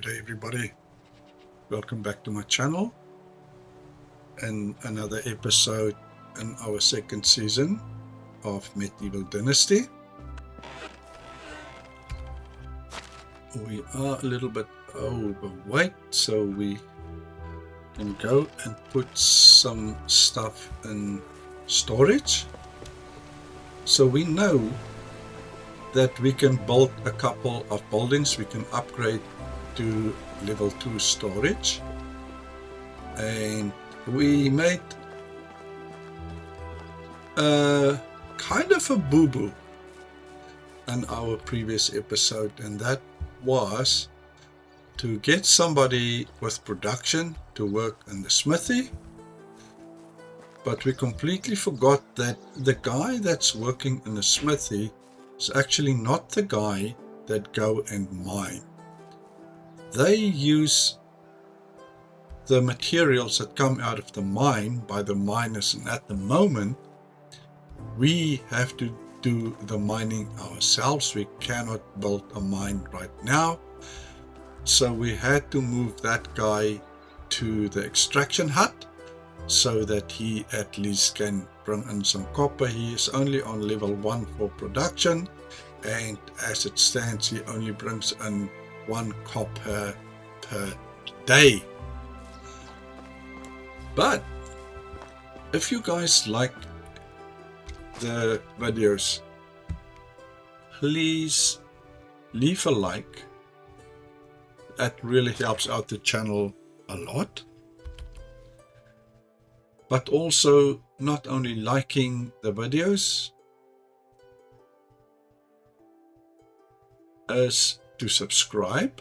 Good day everybody, welcome back to my channel and another episode in our second season of Medieval Dynasty. We are a little bit overweight, so we can go and put some stuff in storage. So we know that we can build a couple of buildings. We can upgrade to level 2 storage, and we made a kind of a boo-boo in our previous episode, and that was to get somebody with production to work in the smithy, but we completely forgot that the guy that's working in the smithy is actually not the guy that go and mine. They use the materials that come out of the mine by the miners, and at the moment we have to do the mining ourselves. We cannot build a mine right now, so we had to move that guy to the extraction hut so that he at least can bring in some copper. He is only on level 1 for production, and as it stands he only brings in 1 copper per day. But if you guys like the videos, please leave a like. That really helps out the channel a lot. But also, not only liking the videos, is to subscribe.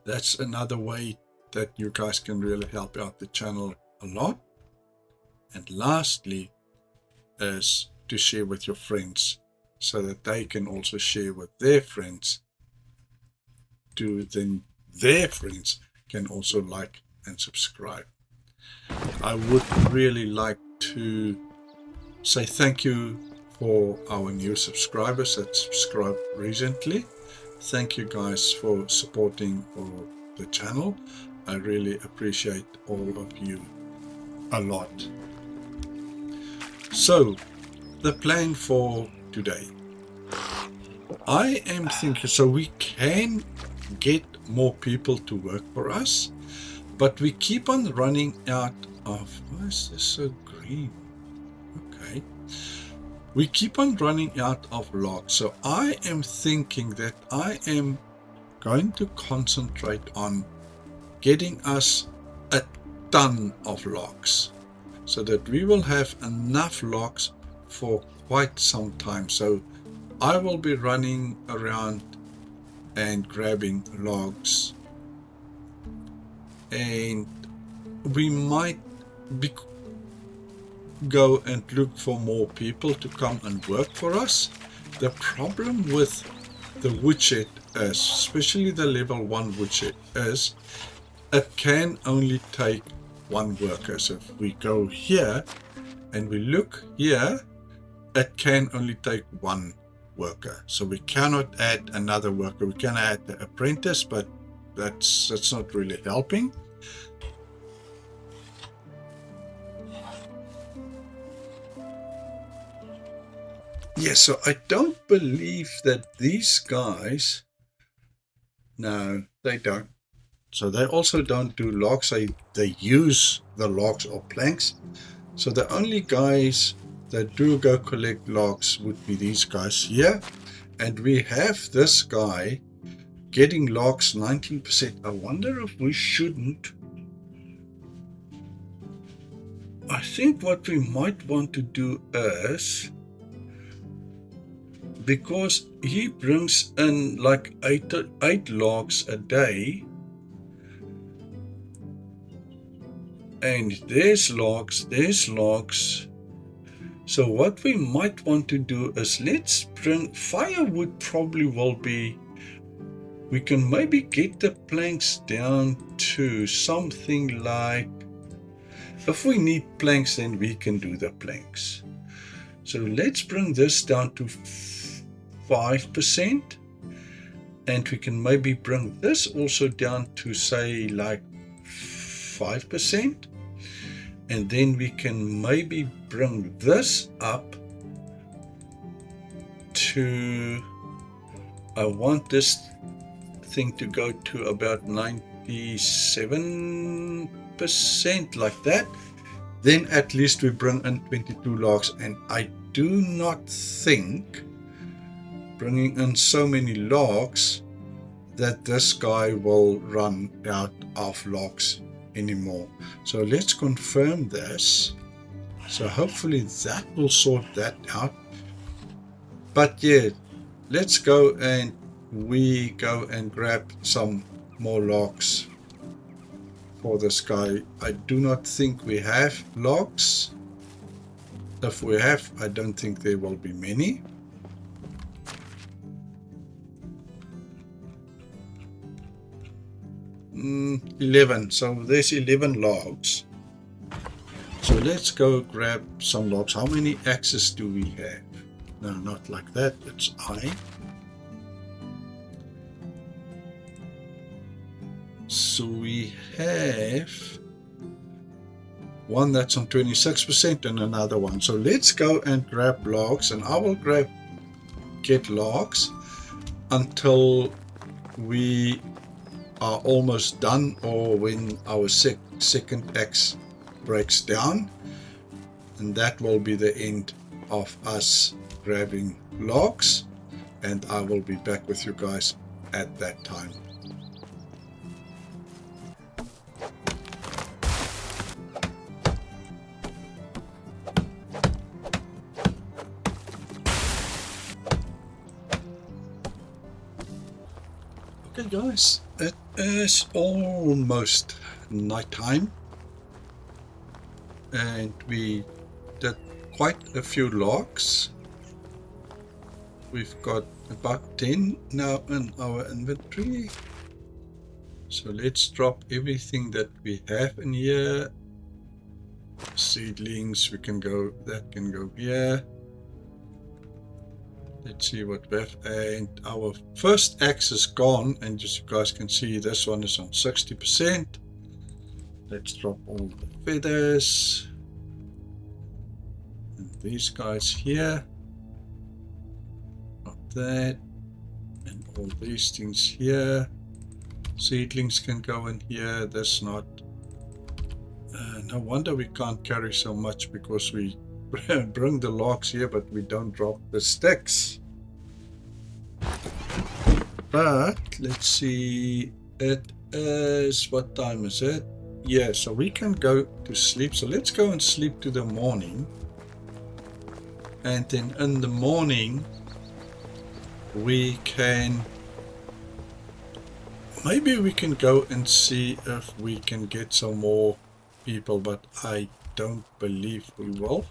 That's another way that you guys can really help out the channel a lot. And lastly is to share with your friends so that they can also share with their friends, then their friends can also like and subscribe. I would really like to say thank you for our new subscribers that subscribed recently. Thank you guys for supporting the channel. I really appreciate all of you a lot. So, the plan for today. I am thinking, so we can get more people to work for us, but we keep on running out of, why is this so green? Okay. We keep on running out of logs. So I am thinking that I am going to concentrate on getting us a ton of logs so that we will have enough logs for quite some time. So I will be running around and grabbing logs, and we might go and look for more people to come and work for us. The problem with the woodshed is, especially the level 1 woodshed, is it can only take 1 worker. So if we go here and we look here, it can only take 1 worker. So we cannot add another worker. We can add the apprentice, but that's not really helping. Yeah, so I don't believe that these guys, no, they don't. So they also don't do logs. They use the logs or planks. So the only guys that do go collect logs would be these guys here. And we have this guy getting logs 19%. I wonder if we shouldn't. I think what we might want to do is, because he brings in like 8 logs a day, and there's logs. So what we might want to do is, let's bring firewood. Probably will be, we can maybe get the planks down to something like, if we need planks then we can do the planks. So let's bring this down to 5%, And we can maybe bring this also down to say like 5%. And then we can maybe bring this up to, I want this thing to go to about 97%, like that. Then at least we bring in 22 logs, and I do not think bringing in so many logs that this guy will run out of logs anymore. So let's confirm this. So hopefully that will sort that out. But yeah, let's go and we go and grab some more logs for this guy. I do not think we have logs. If we have, I don't think there will be many. Mm, 11. So there's 11 logs. So let's go grab some logs. How many axes do we have? No, not like that. It's I. So we have one that's on 26% and another one. So let's go and grab logs, and I will get logs until we are almost done, or when our second axe breaks down, and that will be the end of us grabbing logs, and I will be back with you guys at that time. Okay guys, it is almost nighttime, and we did quite a few logs. We've got about 10 now in our inventory. So let's drop everything that we have in here. Seedlings, that can go here. Let's see what we have. And our first axe is gone, and as you guys can see, this one is on 60%. Let's drop all the feathers. And these guys here. Not that. And all these things here. Seedlings can go in here. That's not. No wonder we can't carry so much, because we bring the logs here, but we don't drop the sticks. But let's see, it is, what time is it? Yeah, so we can go to sleep. So let's go and sleep to the morning, and then in the morning we can go and see if we can get some more people, but I don't believe we will.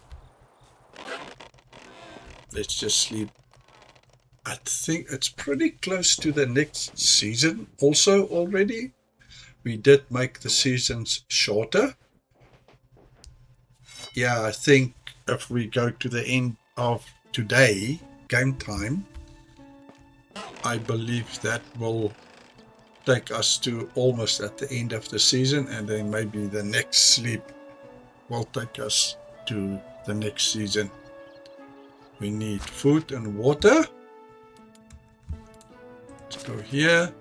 Let's just sleep. I think it's pretty close to the next season also already. We did make the seasons shorter. Yeah, I think if we go to the end of today, game time, I believe that will take us to almost at the end of the season, and then maybe the next sleep will take us to the next season. We need food and water. Let's go here.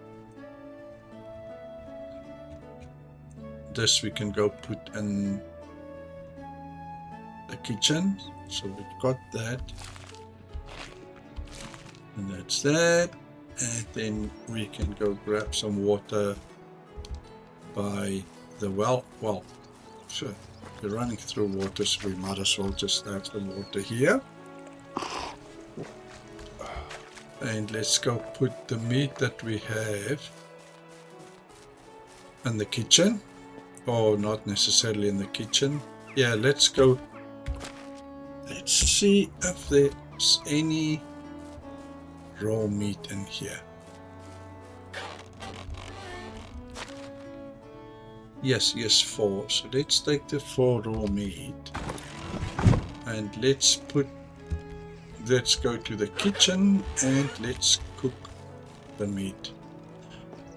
This we can go put in the kitchen. So we've got that. And that's that. And then we can go grab some water by the well. Well, sure. We're running through water, so we might as well just have the water here. And let's go put the meat that we have in the kitchen. Or not necessarily in the kitchen. Yeah, let's go. Let's see if there's any raw meat in here. Yes, 4. So let's take the 4 raw meat. And let's go to the kitchen and let's cook the meat.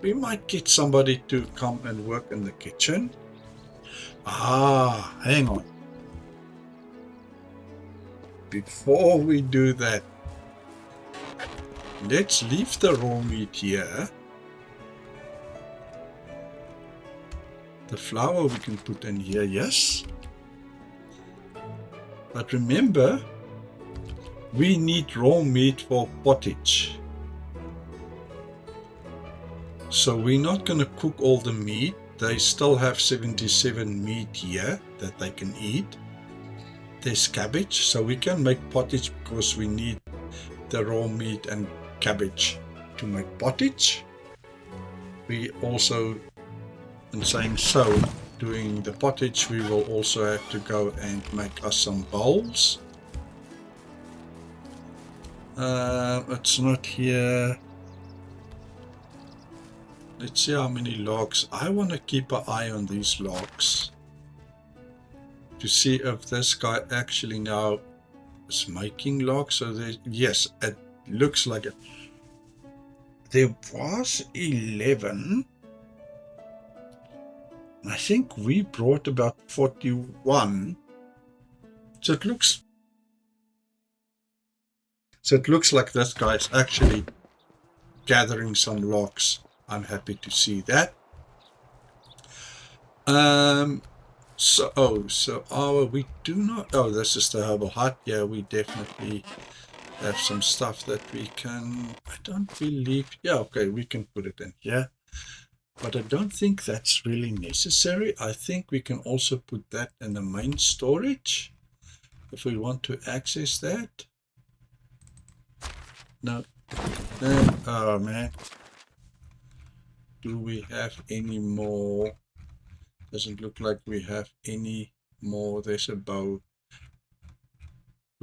We might get somebody to come and work in the kitchen. Hang on. Before we do that, let's leave the raw meat here. The flour we can put in here, yes. But remember, we need raw meat for pottage. So we're not going to cook all the meat. They still have 77 meat here that they can eat. There's cabbage, so we can make pottage because we need the raw meat and cabbage to make pottage. We also, in saying so, doing the pottage, we will also have to go and make us some bowls. It's not here. Let's see how many logs. I want to keep an eye on these logs to see if this guy actually now is making logs. So yes, it looks like it. There was 11. I think we brought about 41. So it looks like this guy is actually gathering some logs. I'm happy to see that. We do not. Oh, this is the herbal hut. Yeah, we definitely have some stuff that we can. I don't believe. Yeah, okay, we can put it in here. But I don't think that's really necessary. I think we can also put that in the main storage if we want to access that. No. Oh man. Do we have any more? Doesn't look like we have any more. There's a bow.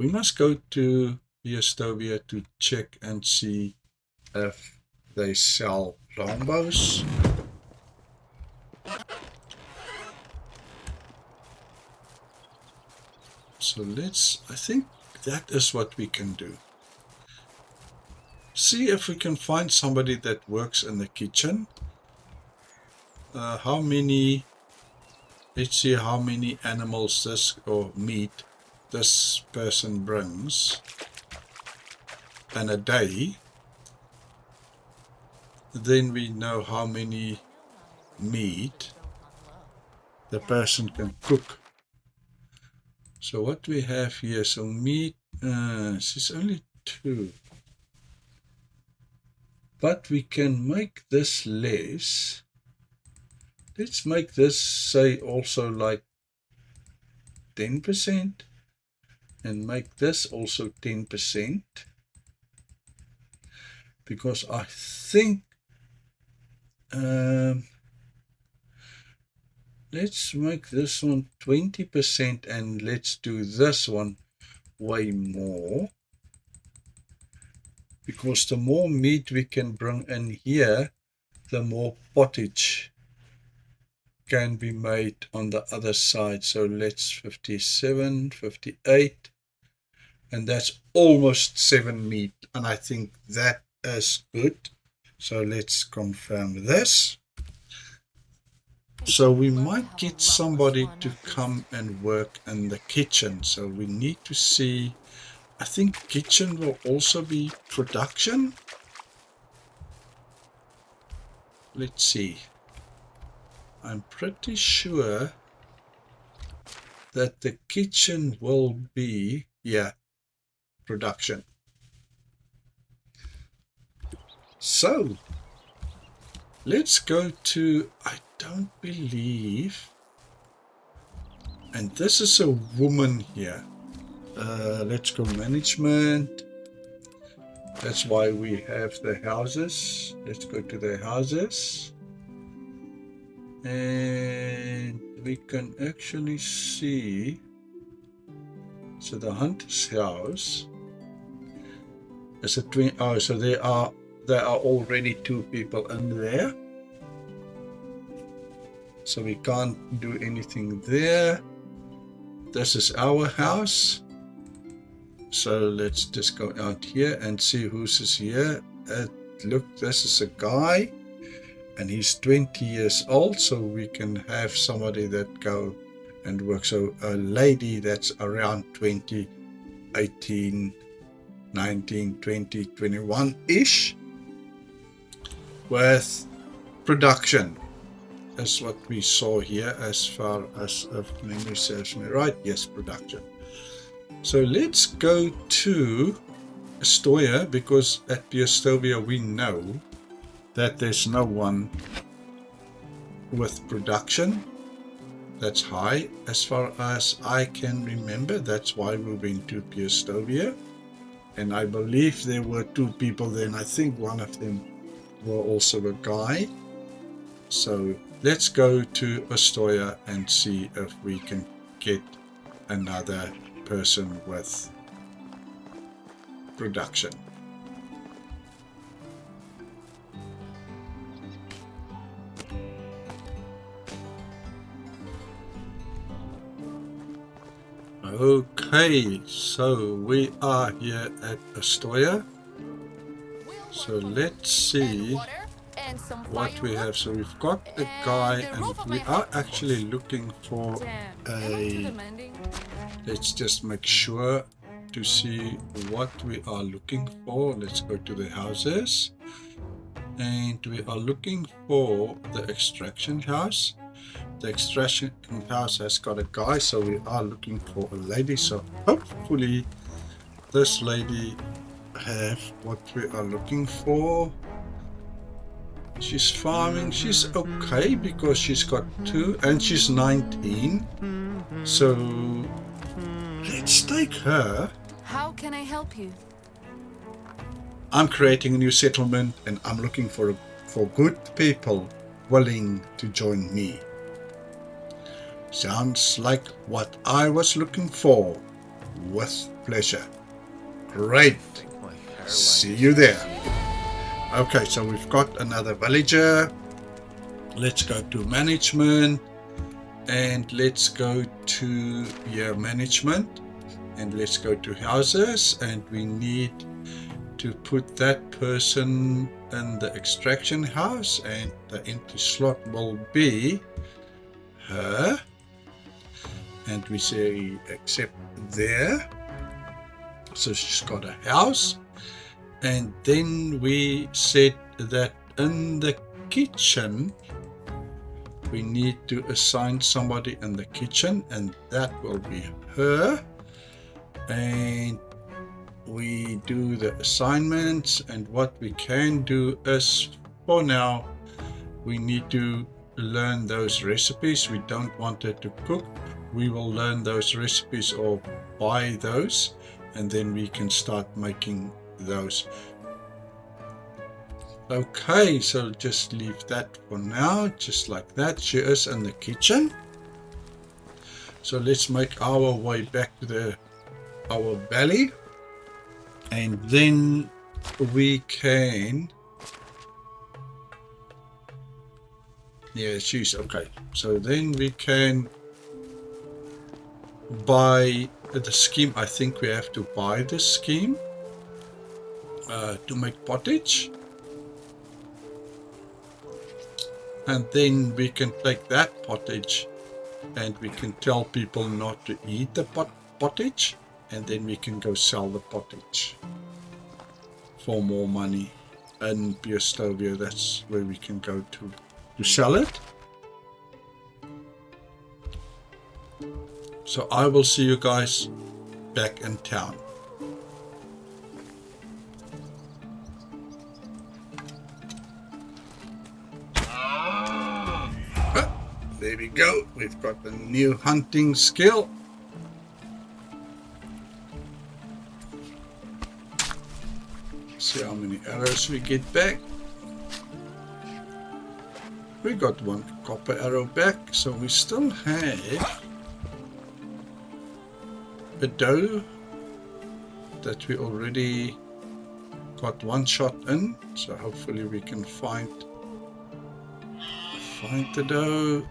We must go to Biostovia to check and see if they sell longbows. So I think that is what we can do. See if we can find somebody that works in the kitchen. Let's see how many animals meat this person brings in a day. Then we know how many meat the person can cook. So what we have here, so meat, this is only 2. But we can make this less. Let's make this, say, also like 10%. And make this also 10. Because I think, let's make this one 20% and let's do this one way more. Because the more meat we can bring in here, the more pottage can be made on the other side. So let's 57, 58, and that's almost 7 meat. And I think that is good. So let's confirm this. So we might get somebody to come and work in the kitchen. So we need to see. I think kitchen will also be production. Let's see. I'm pretty sure that the kitchen will be, production. So, let's go to, I don't believe, and this is a woman here. Let's go management. That's why we have the houses. Let's go to the houses. And we can actually see, so the hunter's house is a twin. Oh, so there are already 2 people in there. So we can't do anything there. This is our house. So let's just go out here and see who's is here. It look, this is a guy and he's 20 years old, so we can have somebody that go and work. So a lady that's around 20, 18, 19, 20, 21-ish with production is what we saw here, as far as if memory serves me right. Yes, production. So let's go to Astoria, because at Piostovia we know that there's no one with production that's high as far as I can remember. That's why we went to Piostovia, and I believe there were 2 people there, and I think one of them were also a guy. So let's go to Astoria and see if we can get another person with production. Okay, so we are here at Astoria. So let's see what we have. So we've got a guy, and we are actually looking for a, let's just make sure to see what we are looking for. Let's go to the houses, and we are looking for the extraction house. The extraction house has got a guy, so we are looking for a lady. So hopefully this lady have what we are looking for. She's farming. She's okay because she's got 2 and she's 19. So let's take her. How can I help you? I'm creating a new settlement, and I'm looking for good people willing to join me. Sounds like what I was looking for. With pleasure. Great. See you there. Okay, so we've got another villager. Let's go to management, and let's go to management, and let's go to houses, and we need to put that person in the extraction house, and the empty slot will be her, and we say accept there. So she's got a house. And then we said that in the kitchen we need to assign somebody in the kitchen, and that will be her. And we do the assignments, and what we can do is, for now, we need to learn those recipes. We don't want her to cook. We will learn those recipes or buy those, and then we can start making those. Okay, so just leave that for now, just like that. She is in the kitchen. So let's make our way back to our valley, and then we can, yeah, she's okay. So then we can buy the scheme. I think we have to buy the scheme to make pottage, and then we can take that pottage and we can tell people not to eat the pottage, and then we can go sell the pottage for more money in Piostovia. That's where we can go to sell it. So I will see you guys back in town. There we go. We've got the new hunting skill. See how many arrows we get back. We got 1 copper arrow back, so we still have a doe that we already got 1 shot in. So hopefully we can find the doe.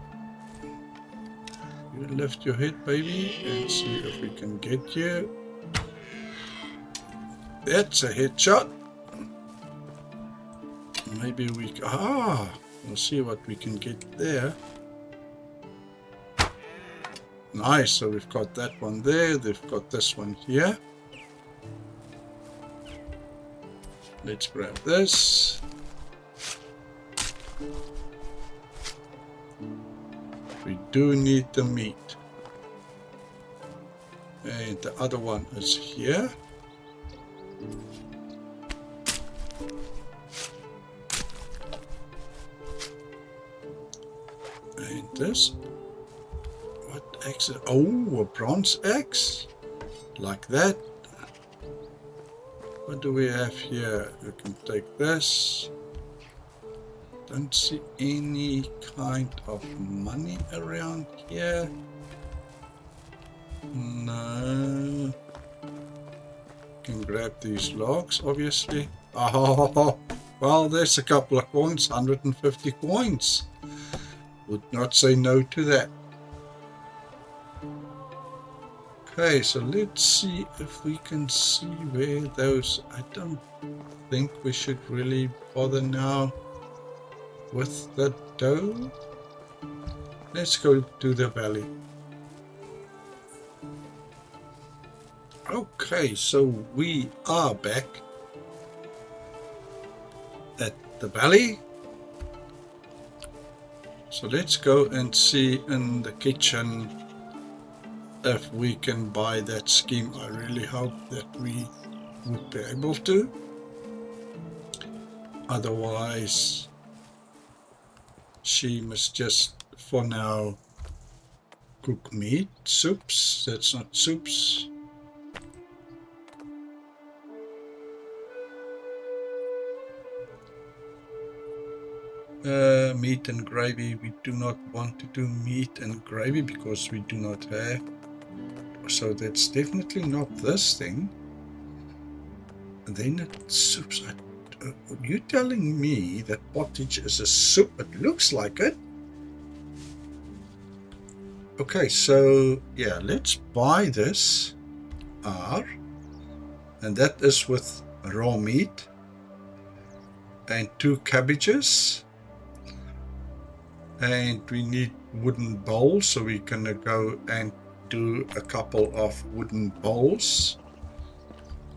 You lift your head, baby, and see if we can get you. That's a headshot. maybe we'll see what we can get there. Nice, so we've got that one there, they've got this one here. Let's grab this. We do need the meat. And the other one is here. And this. What axe? Oh, a bronze axe. Like that. What do we have here? We can take this. Don't see any kind of money around here. No. Can grab these logs, obviously. Oh, well, there's a couple of coins, 150 coins. Would not say no to that. Okay, so let's see if we can see where those... I don't think we should really bother now with the dough. Let's go to the valley. Okay, so we are back at the valley. So let's go and see in the kitchen if we can buy that scheme. I really hope that we would be able to. Otherwise, she must just, for now, cook meat. Soups, that's not soups. Meat and gravy. We do not want to do meat and gravy because we do not have. So that's definitely not this thing. And then it's soups. You're telling me that pottage is a soup? It looks like it. Okay, so yeah, let's buy this R, and that is with raw meat and 2 cabbages. And we need wooden bowls, so we're gonna go and do a couple of wooden bowls.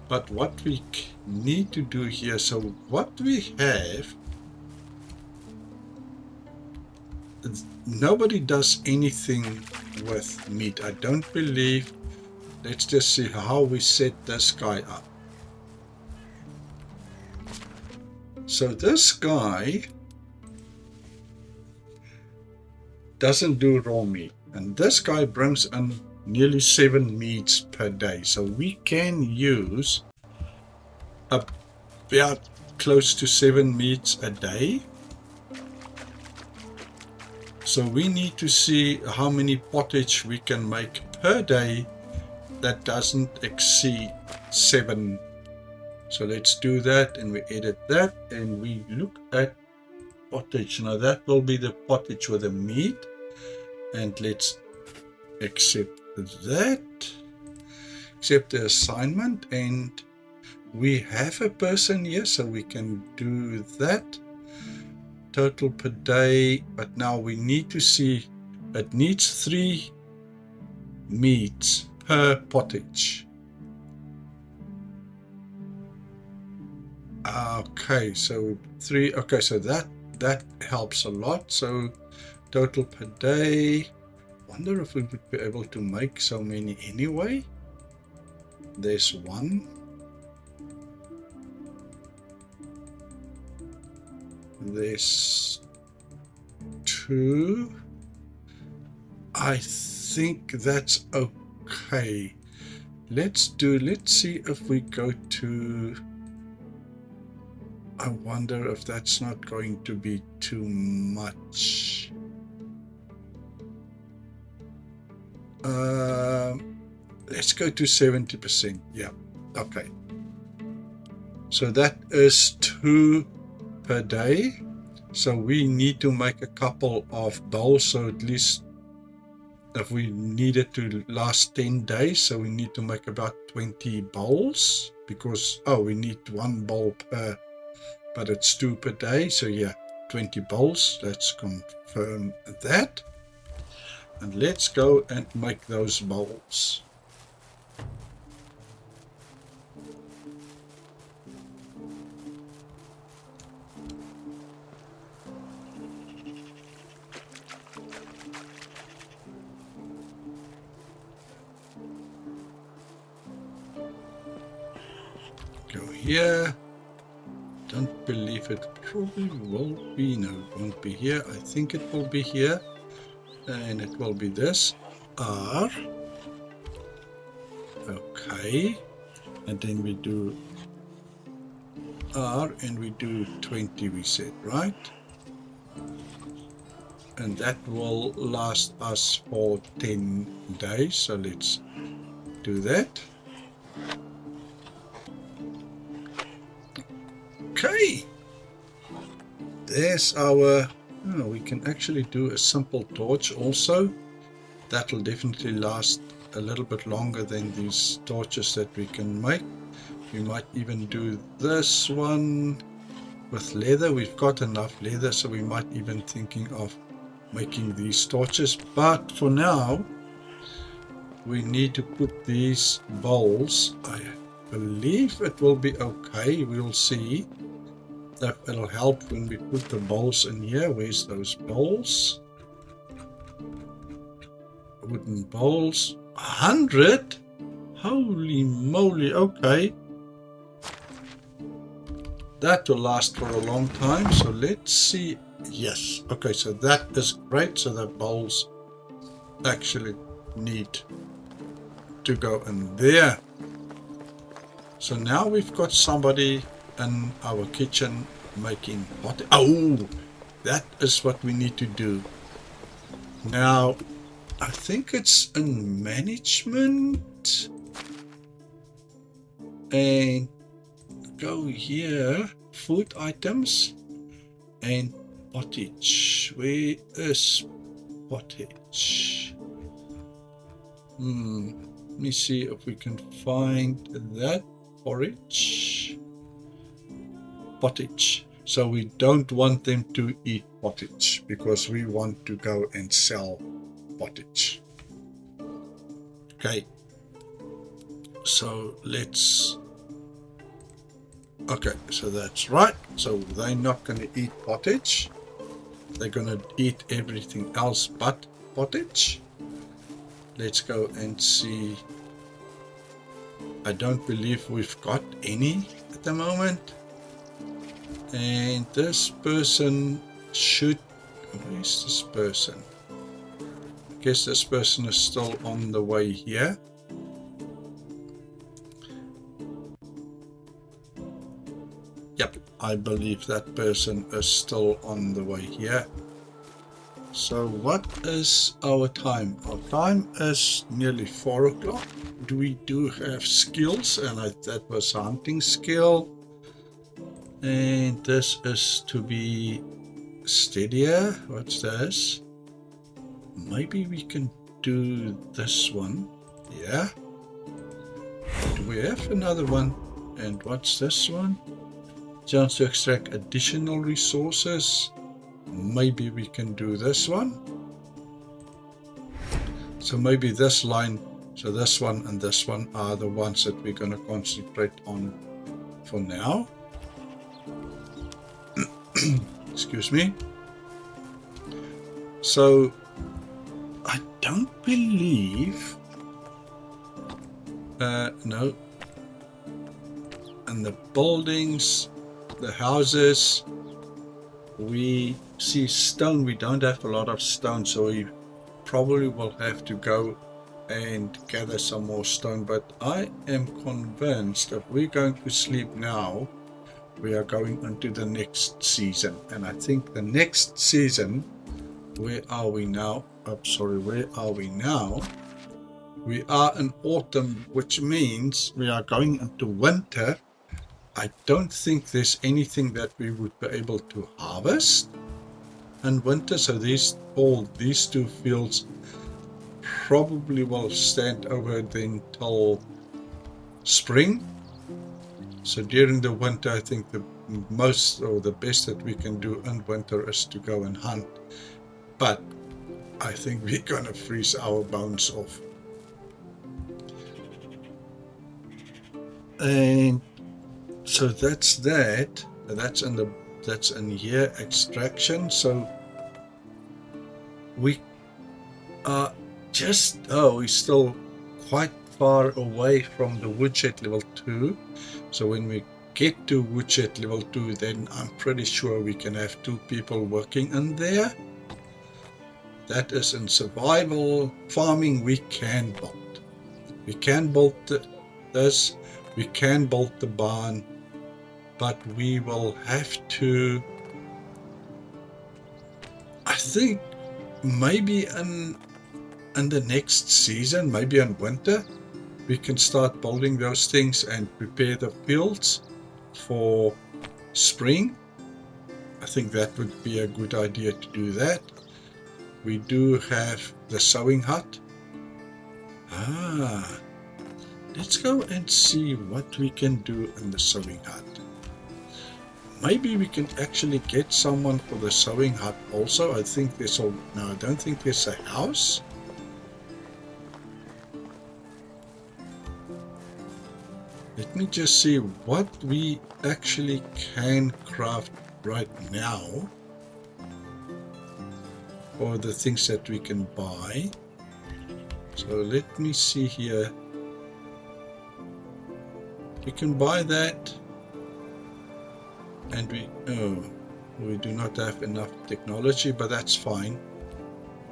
But what we need to do here, so what we have, nobody does anything with meat, I don't believe. Let's just see how we set this guy up. So this guy doesn't do raw meat, and this guy brings in nearly 7 meats per day, so we can use about close to 7 meats a day. So we need to see how many pottage we can make per day that doesn't exceed 7. So let's do that, and we edit that, and we look at pottage. Now that will be the pottage with the meat, and let's accept that, accept the assignment, and we have a person here, so we can do that. Total per day, but now we need to see it needs 3 meats per pottage. Okay, so 3. Okay, so that helps a lot. So total per day, wonder if we would be able to make so many anyway. There's 1. There's 2. I think that's okay. Let's see if we go to, I wonder if that's not going to be too much. Let's go to 70%. Yeah, okay. So that is 2 per day. So we need to make a couple of bowls, so at least if we need it to last 10 days, so we need to make about 20 bowls, because we need 1 bowl per but it's 2 per day, so yeah, 20 bowls. Let's confirm that. And let's go and make those bowls. Go here. Don't believe it probably will be. No, it won't be here. I think it will be here. And it will be this. R. Okay. And then we do R and we do 20, we said, right? And that will last us for 10 days. So let's do that. Okay. There's our... Oh, we can actually do a simple torch also. That will definitely last a little bit longer than these torches that we can make. We might even do this one with leather. We've got enough leather, so we might even thinking of making these torches. But for now, we need to put these bowls. I believe it will be okay. We'll see. That it'll help when we put the bowls in here. Where's those bowls? Wooden bowls. 100? Holy moly, okay. That will last for a long time. So let's see. Yes. Okay, so that is great. So the bowls actually need to go in there. So now we've got somebody in our kitchen making hot. Oh, that is what we need to do. Now, I think it's in management. And go here, food items and pottage. Where is pottage? Let me see if we can find that. Porridge. Pottage. So we don't want them to eat pottage because we want to go and sell pottage. Okay. So let's... Okay, so that's right. So they're not going to eat pottage. They're going to eat everything else but pottage. Let's go and see. I don't believe we've got any at the moment. And this person should... Where's this person? I guess this person is still on the way here. Yep, I believe that person is still on the way here. So what is our time? Our time is nearly 4 o'clock. We do have skills, and that was a hunting skill. And this is to be steadier. What's this? Maybe we can do this one. Yeah. Do we have another one? And what's this one? Chance to extract additional resources. Maybe we can do this one. So maybe this line, so this one and this one are the ones that we're going to concentrate on for now. Excuse me. So I don't believe no, and the buildings, the houses, we see stone. We don't have a lot of stone, so we probably will have to go and gather some more stone. But I am convinced if we're going to sleep now, we are going into the next season. And I think the next season, where are we now? Oh, sorry, where are we now? We are in autumn, which means we are going into winter. I don't think there's anything that we would be able to harvest in winter. So these two fields probably will stand over then till spring. So during the winter, I think the most or the best that we can do in winter is to go and hunt. But I think we're gonna freeze our bones off. And so that's that. That's in here, extraction. So we are we're still quite far away from the woodshed level 2. So when we get to woodshed level 2, then I'm pretty sure we can have 2 people working in there. That is in survival. Farming, we can build. We can build this. We can build the barn. But we will have to, I think, maybe in the next season, maybe in winter, we can start building those things and prepare the fields for spring. I think that would be a good idea to do that. We do have the sewing hut. Let's go and see what we can do in the sewing hut. Maybe we can actually get someone for the sewing hut also. I think there's no, I don't think there's a house. Let me just see what we actually can craft right now, or the things that we can buy. So let me see here. We can buy that, and we do not have enough technology, but that's fine.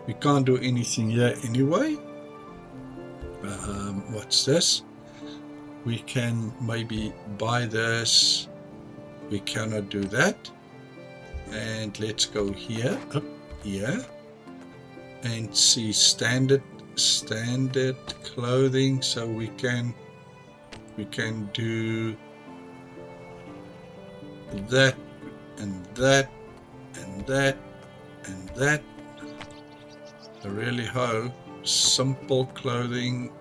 We can't do anything here anyway. What's this? We can maybe buy this. We cannot do that. And let's go here, up here, and see standard clothing. So we can do that and that and that and that. Really simple clothing.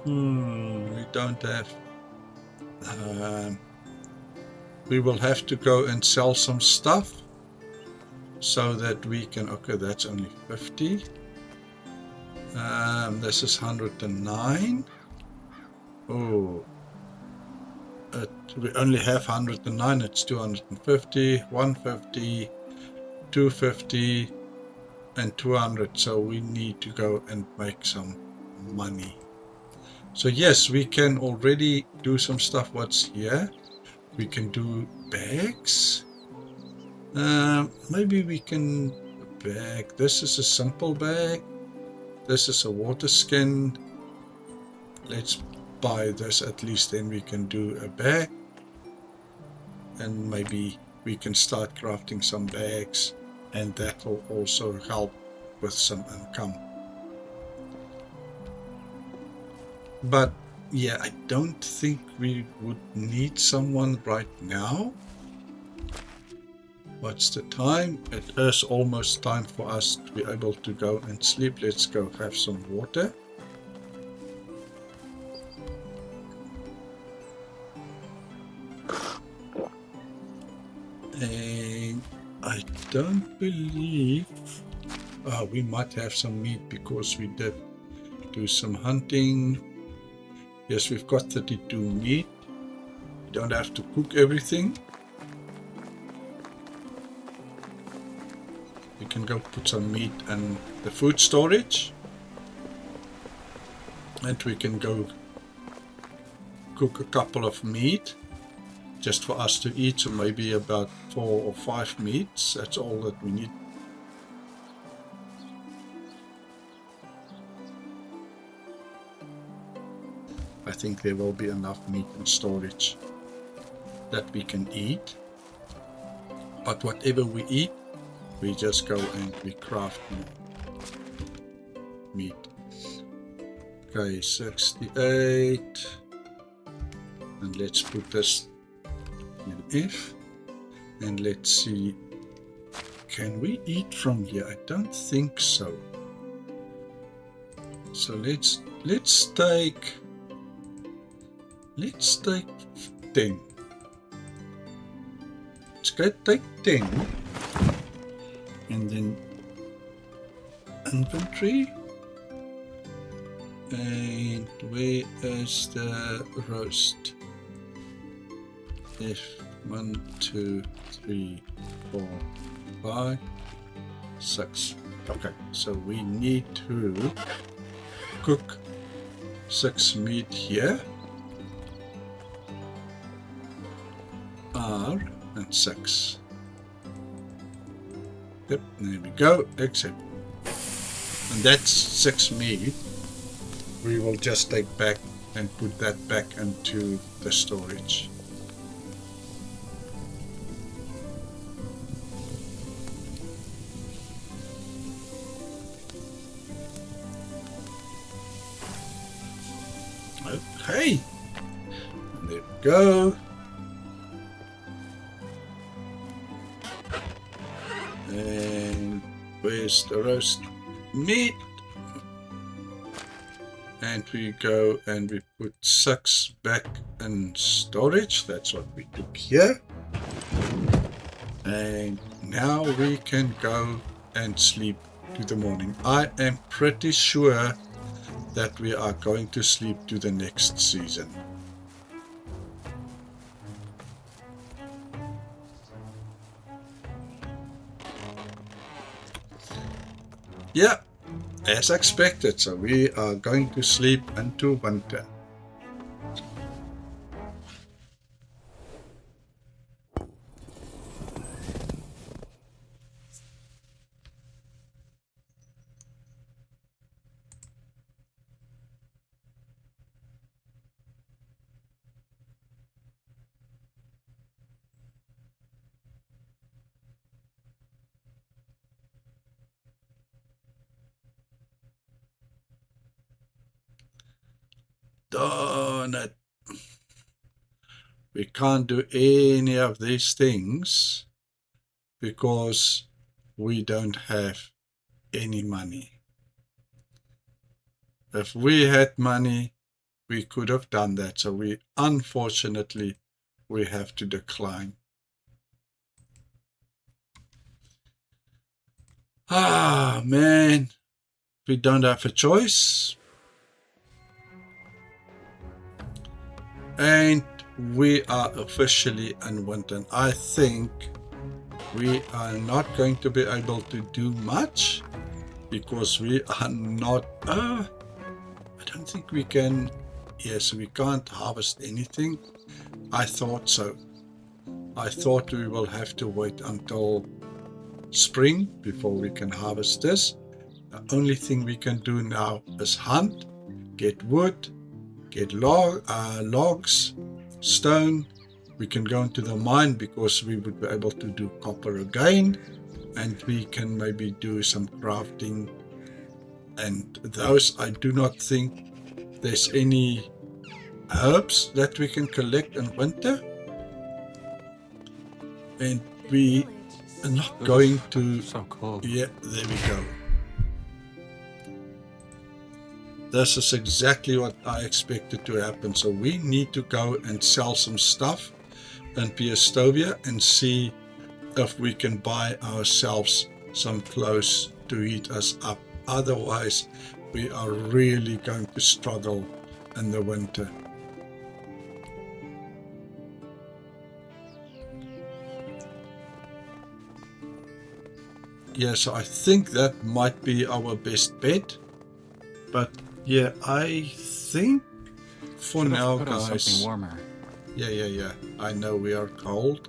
We don't have. We will have to go and sell some stuff so that we can. Okay, that's only 50. This is 109. Oh, we only have 109. It's 250, 150, 250, and 200. So we need to go and make some money. So yes, we can already do some stuff. What's here? We can do bags. Maybe we can bag. This is a simple bag. This is a water skin. Let's buy this at least, then we can do a bag. And maybe we can start crafting some bags, and that will also help with some income. But yeah, I don't think we would need someone right now. What's the time? It is almost time for us to be able to go and sleep. Let's go have some water. And I don't believe we might have some meat because we did do some hunting. Yes, we've got 32 meat. We don't have to cook everything. We can go put some meat in the food storage. And we can go cook a couple of meat just for us to eat. So maybe about 4 or 5 meats. That's all that we need. I think there will be enough meat in storage that we can eat. But whatever we eat, we just go and we craft meat. Okay, 68. And let's put this in F. And let's see. Can we eat from here? I don't think so. So let's take 10. go take 10. And then inventory. And where is the roast? F 1, 2, 3, 4, 5, 6. Okay, so we need to cook 6 meat here. R and 6. Yep, there we go, accept. And that's 6 meat. We will just take back and put that back into the storage. Okay, and there we go. And where's the roast meat? And we go and we put 6 back in storage. That's what we took here. And now we can go and sleep to the morning. I am pretty sure that we are going to sleep to the next season. Yeah, as expected, so we are going to sleep into winter. Darn it. We can't do any of these things because we don't have any money. If we had money, we could have done that. So unfortunately, we have to decline. Ah, man. We don't have a choice. And we are officially in winter. I think we are not going to be able to do much because we are not, I don't think we can, yes, we can't harvest anything. I thought so. I thought we will have to wait until spring before we can harvest this. The only thing we can do now is hunt, get wood, get logs, stone. We can go into the mine because we would be able to do copper again, and we can maybe do some crafting. And those, I do not think there's any herbs that we can collect in winter. And we are not going to... So cold. Yeah, there we go. This is exactly what I expected to happen. So we need to go and sell some stuff in Piestovia and see if we can buy ourselves some clothes to heat us up. Otherwise, we are really going to struggle in the winter. Yeah, so I think that might be our best bet. But yeah, I think for now, guys. Something warmer. Yeah. I know we are cold.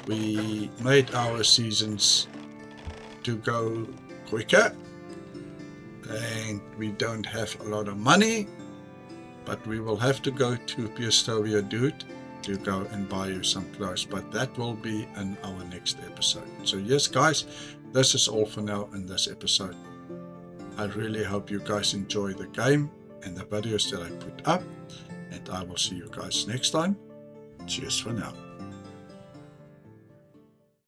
We made our seasons to go quicker. And we don't have a lot of money. But we will have to go to Piestovia, dude, to go and buy you some clothes. But that will be in our next episode. So yes, guys, this is all for now in this episode. I really hope you guys enjoy the game and the videos that I put up, and I will see you guys next time. Cheers for now.